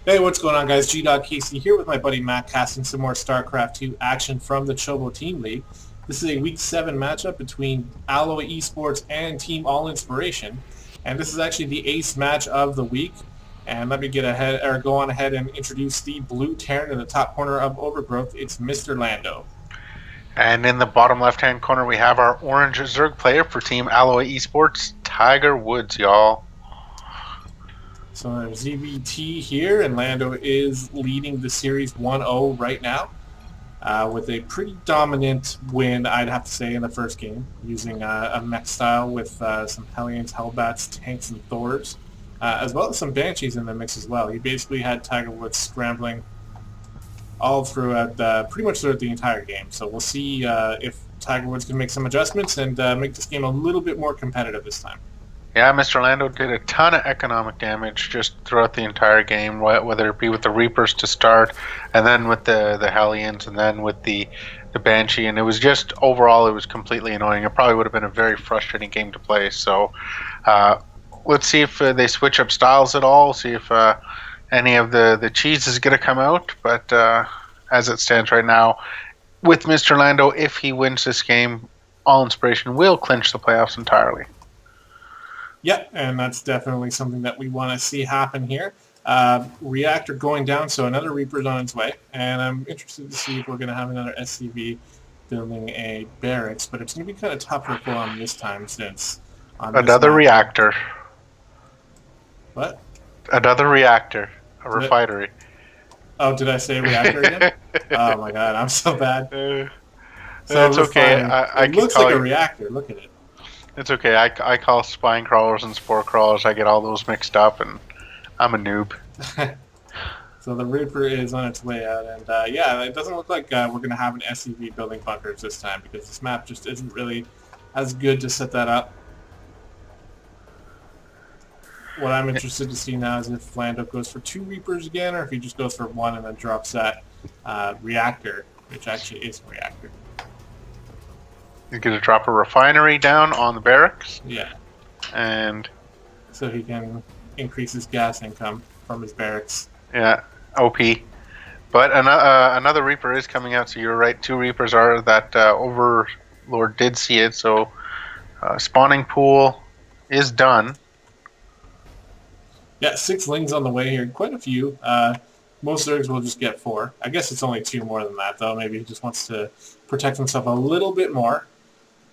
Hey, what's going on, guys? G-Dog Casey here with my buddy Matt, casting some more StarCraft 2 action from the Chobo Team League. This is a Week 7 matchup between AlloyE Esports and Team All Inspiration, and this is actually the ace match of the week. And let me go on ahead and introduce the blue Terran in the top corner of Overgrowth. It's MrLando. And in the bottom left-hand corner, we have our orange Zerg player for Team AlloyE Esports, TiGeRwOoDs, y'all. So there's ZVT here, and Lando is leading the series 1-0 right now. With a pretty dominant win, I'd have to say, in the first game, using a mech style with some Hellions, Hellbats, Tanks, and Thors, as well as some Banshees in the mix as well. He basically had TiGeRwOoDs scrambling all throughout, pretty much throughout the entire game. So we'll see if TiGeRwOoDs can make some adjustments and make this game a little bit more competitive this time. Yeah, MrLando did a ton of economic damage just throughout the entire game, whether it be with the Reapers to start, and then with the Hellions, and then with the Banshee, and it was just, overall, it was completely annoying. It probably would have been a very frustrating game to play, so let's see if they switch up styles at all, see if any of the cheese is going to come out, but as it stands right now, with MrLando, if he wins this game, All Inspiration will clinch the playoffs entirely. Yeah, and that's definitely something that we want to see happen here. Reactor going down, so another Reaper's on its way, and I'm interested to see if we're going to have another SCV building a barracks, but it's going to be kind of tougher for him this time since... Another reactor. What? Another reactor. A refinery. Oh, did I say reactor again? Oh my god, I'm so bad. So it's okay. It looks like a reactor. Look at it. It's okay. I call spine crawlers and spore crawlers. I get all those mixed up, and I'm a noob. So the Reaper is on its way out, and yeah, it doesn't look like we're going to have an SCV building bunkers this time because this map just isn't really as good to set that up. What I'm interested to see now is if Lando goes for 2 Reapers again, or if he just goes for 1 and then drops that reactor, which actually is a reactor. He's going to drop a refinery down on the barracks. Yeah. And so he can increase his gas income from his barracks. Yeah, OP. But another Reaper is coming out, so you're right. 2 Reapers are that Overlord did see it, so spawning pool is done. Yeah, 6 Lings on the way here. Quite a few. Most Zergs will just get 4. I guess it's only 2 more than that, though. Maybe he just wants to protect himself a little bit more.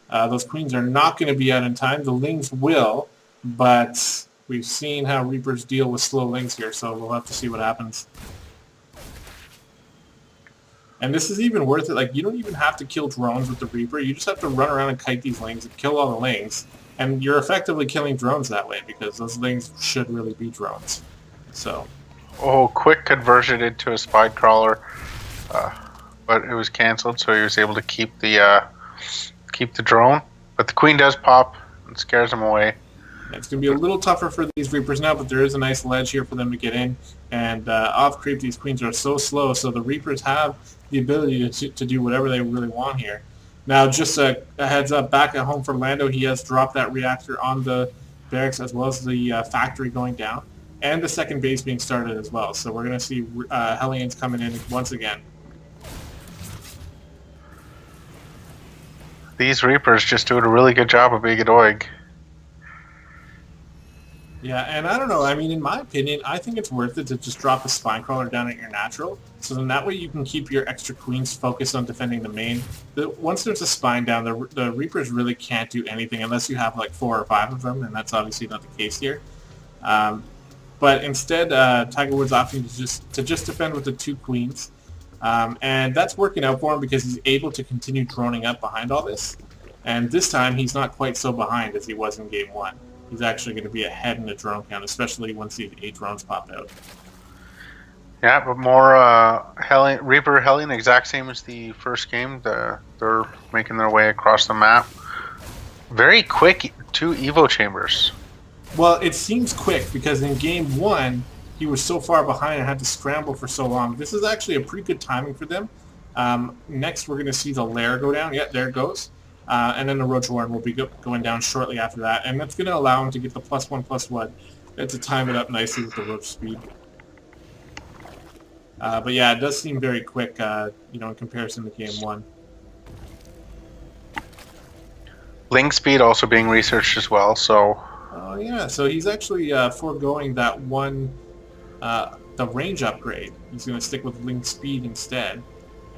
Those Queens are not going to be out in time. The Lings will, but we've seen how Reapers deal with slow Lings here, so we'll have to see what happens. And this is even worth it. Like, you don't even have to kill drones with the Reaper. You just have to run around and kite these Lings and kill all the Lings. And you're effectively killing drones that way, because those Lings should really be drones. So... Oh, quick conversion into a spine crawler, but it was cancelled, so he was able to keep the drone. But the Queen does pop and scares him away. It's going to be a little tougher for these Reapers now, but there is a nice ledge here for them to get in. And off creep, these Queens are so slow, so the Reapers have the ability to do whatever they really want here. Now, just a heads up, back at home for Lando, he has dropped that reactor on the barracks as well as the factory going down. And the second base being started as well. So we're going to see Hellions coming in once again. These Reapers just doing a really good job of being annoying. Yeah, and I don't know. I mean, in my opinion, I think it's worth it to just drop a spine crawler down at your natural. So then that way you can keep your extra Queens focused on defending the main. Once there's a spine down, the Reapers really can't do anything unless you have like 4 or 5 of them, and that's obviously not the case here. But instead, TiGeRwOoDs opting to just defend with the 2 Queens. And that's working out for him because he's able to continue droning up behind all this. And this time, he's not quite so behind as he was in Game 1. He's actually going to be ahead in the drone count, especially once these 8 drones pop out. Yeah, but more Reaper Hellion, exact same as the first game. They're making their way across the map. Very quick 2 Evo chambers. Well, it seems quick because in Game 1, he was so far behind and had to scramble for so long. This is actually a pretty good timing for them. Next, we're going to see the Lair go down. Yeah, there it goes. And then the Roach Warren will be going down shortly after that. And that's going to allow him to get the +1/+1 and to time it up nicely with the Roach speed. But yeah, it does seem very quick, in comparison to game one. Ling speed also being researched as well, so... Oh yeah, so he's actually foregoing that one, the range upgrade. He's going to stick with Link Speed instead.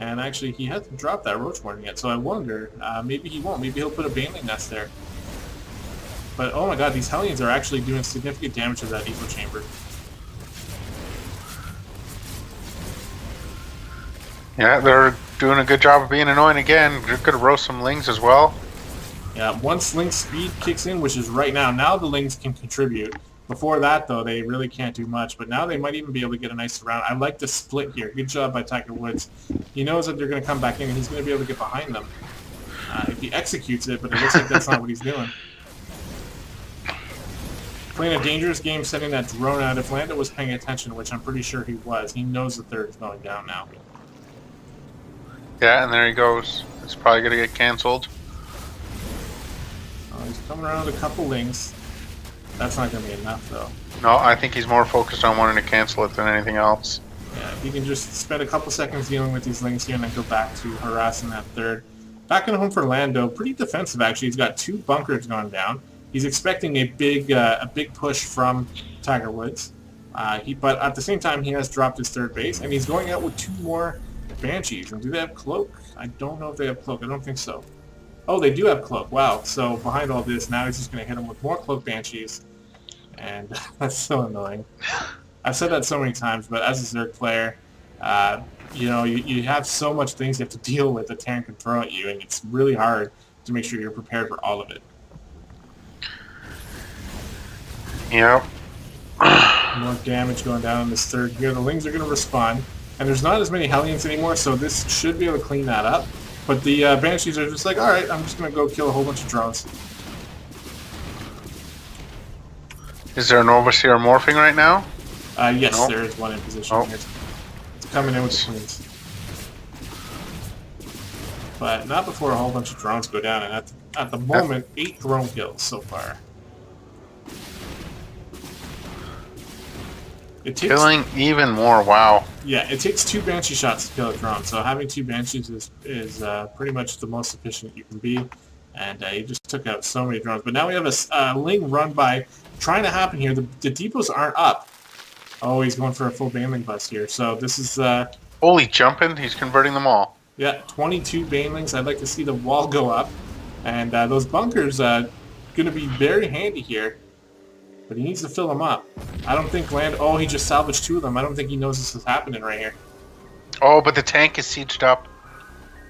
And actually, he hasn't dropped that Roach Warning yet, so I wonder, maybe he won't. Maybe he'll put a Baneling Nest there. But oh my god, these Hellions are actually doing significant damage to that Eco Chamber. Yeah, they're doing a good job of being annoying again. They're going to roast some Lings as well. Yeah, once Link's speed kicks in, which is right now the Lings can contribute. Before that, though, they really can't do much. But now they might even be able to get a nice round. I like the split here. Good job by TiGeRwOoDs. He knows that they're going to come back in, and he's going to be able to get behind them. If he executes it, but it looks like that's not what he's doing. Playing a dangerous game, sending that drone out. If Lando was paying attention, which I'm pretty sure he was, he knows the third is going down now. Yeah, and there he goes. It's probably going to get cancelled. Oh, he's coming around with a couple Lings. That's not going to be enough, though. No, I think he's more focused on wanting to cancel it than anything else. Yeah, he can just spend a couple seconds dealing with these Lings here and then go back to harassing that third. Back in home for Lando, pretty defensive actually. He's got 2 bunkers going down. He's expecting a big push from TiGeRwOoDs. But at the same time, he has dropped his third base, and he's going out with 2 more Banshees. And do they have Cloak? I don't know if they have Cloak. I don't think so. Oh, they do have Cloak. Wow. So behind all this, now he's just going to hit him with more Cloak Banshees. And that's so annoying. I've said that so many times, but as a Zerg player, you have so much things you have to deal with that Terran can throw at you, and it's really hard to make sure you're prepared for all of it. Yep. More damage going down in this third here. The Lings are going to respond, and there's not as many Hellions anymore, so this should be able to clean that up. But the Banshees are just like, alright, I'm just going to go kill a whole bunch of drones. Is there an Overseer morphing right now? Yes, Nope. there is one in position. Oh. It's coming in with the Queens. But not before a whole bunch of drones go down, and at the moment, 8 drone kills so far. It takes, Killing even more, wow. yeah, it takes 2 Banshee shots to kill a drone, so having 2 Banshees is pretty much the most efficient you can be. And he just took out so many drones. But now we have a Ling run by trying to happen here. The depots aren't up. Oh, he's going for a full Baneling bust here. So this is... Holy jumping, he's converting them all. Yeah, 22 Banelings. I'd like to see the wall go up. And those bunkers going to be very handy here. But he needs to fill them up. I don't think Oh, he just salvaged 2 of them. I don't think he knows this is happening right here. Oh, but the tank is sieged up.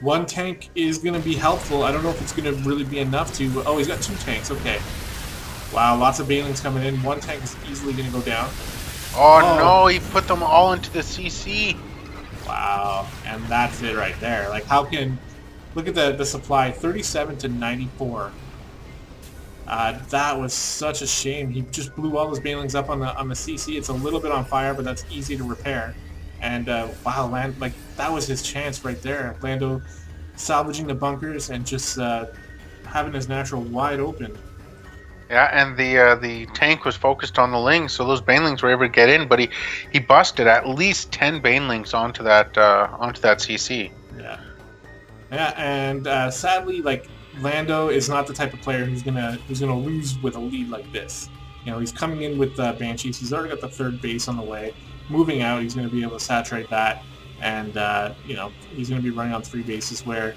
1 tank is going to be helpful. I don't know if it's going to really be enough to... Oh, he's got 2 tanks. Okay. Wow, lots of Banelings coming in. 1 tank is easily going to go down. Oh no, he put them all into the CC. Wow, and that's it right there. Like, how can... Look at the supply, 37 to 94. That was such a shame. He just blew all his Banelings up on the CC. It's a little bit on fire, but that's easy to repair. And wow, that was his chance right there. Lando salvaging the bunkers and just having his natural wide open. Yeah, and the tank was focused on the Lings, so those Banelings were able to get in, but he busted at least 10 Banelings onto that CC. Yeah, yeah, and sadly, like, Lando is not the type of player who's gonna lose with a lead like this. You know, he's coming in with Banshees. He's already got the third base on the way. Moving out, he's going to be able to saturate that, and he's going to be running on 3 bases where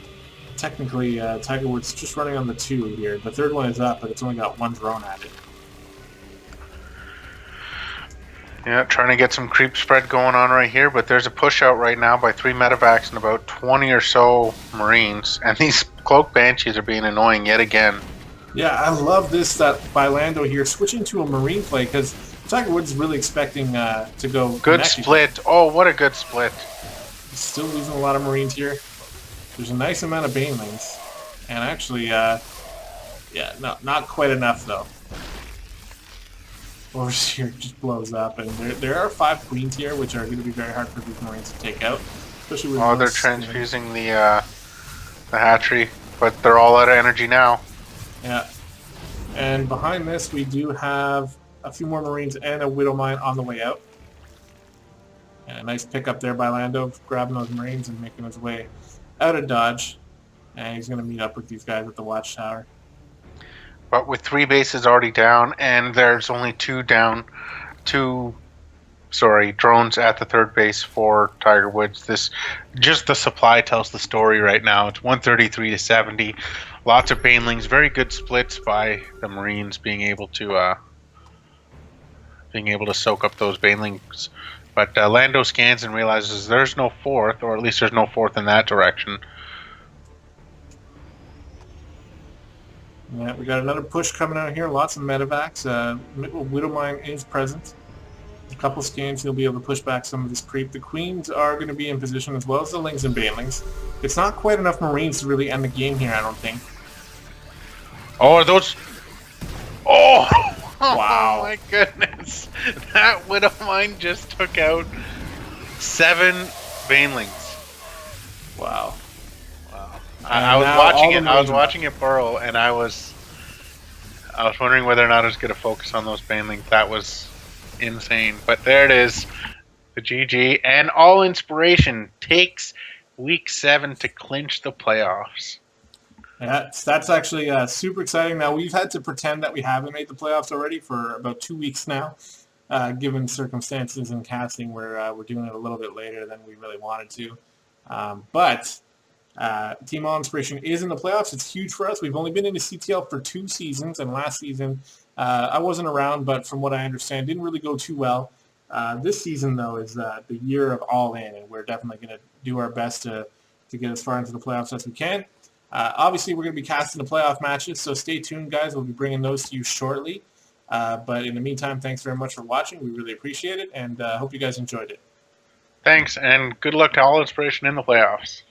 technically TiGeRwOoDs just running on the 2 here. The third one is up, but it's only got 1 drone at it. Yeah, trying to get some creep spread going on right here, but there's a push out right now by 3 medevacs and about 20 or so Marines, and these Cloak Banshees are being annoying yet again. Yeah, I love this by Lando here, switching to a Marine play, because TiGeRwOoDs is really expecting to go... Good split. Oh, what a good split. He's still losing a lot of Marines here. There's a nice amount of Banelings. And actually, not quite enough, though. Overseer just blows up. And there are 5 Queens here, which are going to be very hard for these Marines to take out. Especially with they're transfusing the hatchery, but they're all out of energy now. Yeah. And behind this, we do have a few more Marines and a Widow Mine on the way out. And a nice pick up there by Lando, grabbing those Marines and making his way out of Dodge. And he's going to meet up with these guys at the watchtower. But with 3 bases already down, and there's only 2 drones at the 3rd base for TiGeRwOoDs. Just the supply tells the story right now. It's 133 to 70. Lots of banelings, very good splits by the Marines being able to soak up those banelings. But Lando scans and realizes there's no 4th, or at least there's no 4th in that direction. Yeah, we got another push coming out here. Lots of medevacs. Widowmine is present. A couple scans, he'll be able to push back some of this creep. The Queens are going to be in position as well as the Lings and Banelings. It's not quite enough Marines to really end the game here, I don't think. Oh, are those... Oh! Wow. Oh my goodness. That Widowmine just took out 7 Banelings. Wow. I was watching it burrow, and I was wondering whether or not I was going to focus on those banelings. That was insane. But there it is, the GG, and All Inspiration takes Week 7 to clinch the playoffs. That's actually super exciting. Now, we've had to pretend that we haven't made the playoffs already for about 2 weeks now, given circumstances in casting where we're doing it a little bit later than we really wanted to. But Team All Inspiration is in the playoffs. It's huge for us. We've only been in the CTL for 2 seasons, and last season I wasn't around, but from what I understand, didn't really go too well. This season, though, is the year of Allin, and we're definitely going to do our best to get as far into the playoffs as we can. Obviously, we're going to be casting the playoff matches, so stay tuned, guys. We'll be bringing those to you shortly. But in the meantime, thanks very much for watching. We really appreciate it, and hope you guys enjoyed it. Thanks, and good luck to All Inspiration in the playoffs.